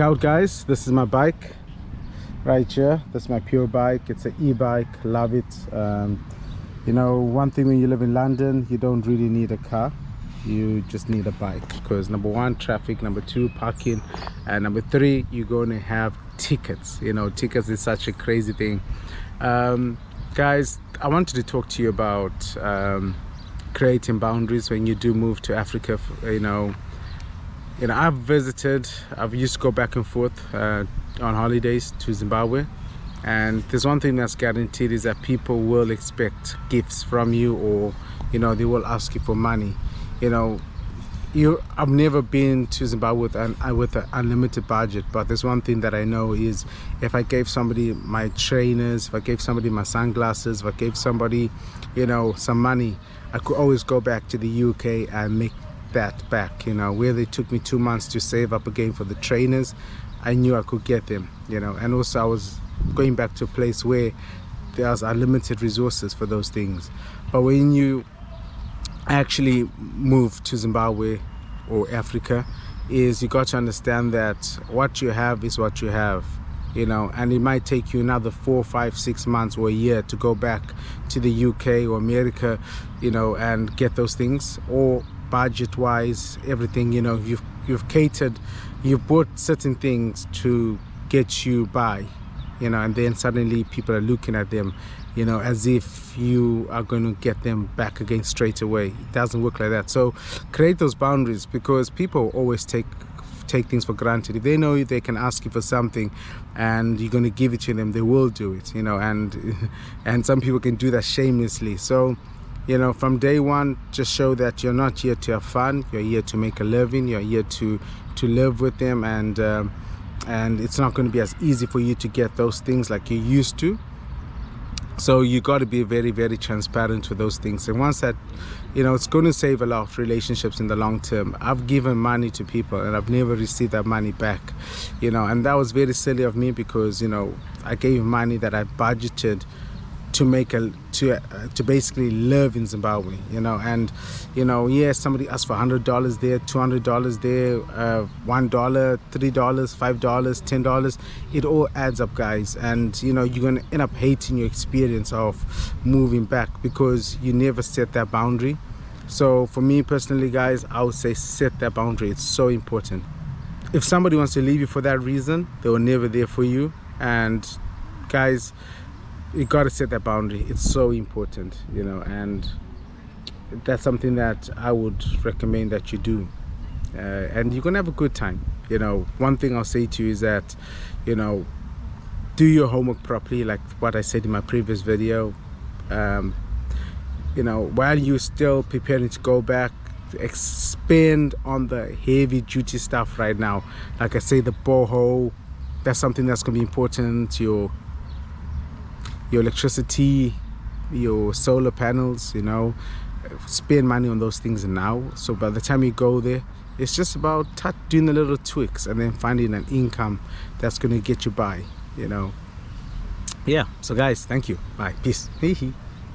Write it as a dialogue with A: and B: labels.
A: out, guys. This is my bike right here. That's my pure bike. It's an e-bike. Love it. You know, one thing when you live in London, you don't really need a car. You just need a bike, because number one, traffic, number two, parking, and number three, you're going to have tickets. You know, tickets is such a crazy thing. Guys, I wanted to talk to you about creating boundaries when you do move to Africa. You know, I've used to go back and forth on holidays to Zimbabwe, and there's one thing that's guaranteed is that people will expect gifts from you, or you know, they will ask you for money. You know, I've never been to Zimbabwe with an unlimited budget, but there's one thing that I know is if I gave somebody my trainers, if I gave somebody my sunglasses, if I gave somebody, you know, some money, I could always go back to the UK and make that back. You know, where they took me 2 months to save up again for the trainers, I knew I could get them, you know. And also I was going back to a place where there's unlimited resources for those things. But when you actually move to Zimbabwe or Africa, is you got to understand that what you have is what you have, you know, and it might take you another 4, 5, 6 months or a year to go back to the UK or America, you know, and get those things. Or budget wise, everything, you know, you've catered, you've bought certain things to get you by, you know, and then suddenly people are looking at them, you know, as if you are going to get them back again straight away. It doesn't work like that. So create those boundaries, because people always take things for granted. If they know they can ask you for something and you're going to give it to them, they will do it, you know, and some people can do that shamelessly. So, you know, from day one, just show that you're not here to have fun. You're here to make a living. You're here to live with them, and it's not going to be as easy for you to get those things like you used to. So you got to be very, very transparent with those things. And once that, you know, it's going to save a lot of relationships in the long term. I've given money to people and I've never received that money back, you know, and that was very silly of me, because, you know, I gave money that I budgeted to make to basically live in Zimbabwe, you know. And you know, yes, somebody asked for $100 there, $200 there, $1, $3, $5, $10. It all adds up, guys. And you know, you're gonna end up hating your experience of moving back because you never set that boundary. So for me personally, guys, I would say set that boundary. It's so important. If somebody wants to leave you for that reason, they were never there for you. And guys, you got to set that boundary. It's so important, you know, and that's something that I would recommend that you do, and you're gonna have a good time. You know, one thing I'll say to you is that, you know, do your homework properly, like what I said in my previous video. You know, while you're still preparing to go back, expand on the heavy duty stuff right now. Like I say, the borehole, that's something that's gonna be important. Your electricity, your solar panels, you know, spend money on those things now. So by the time you go there, it's just about doing the little tweaks and then finding an income that's going to get you by, you know. Yeah, so guys, thank you. Bye. Peace.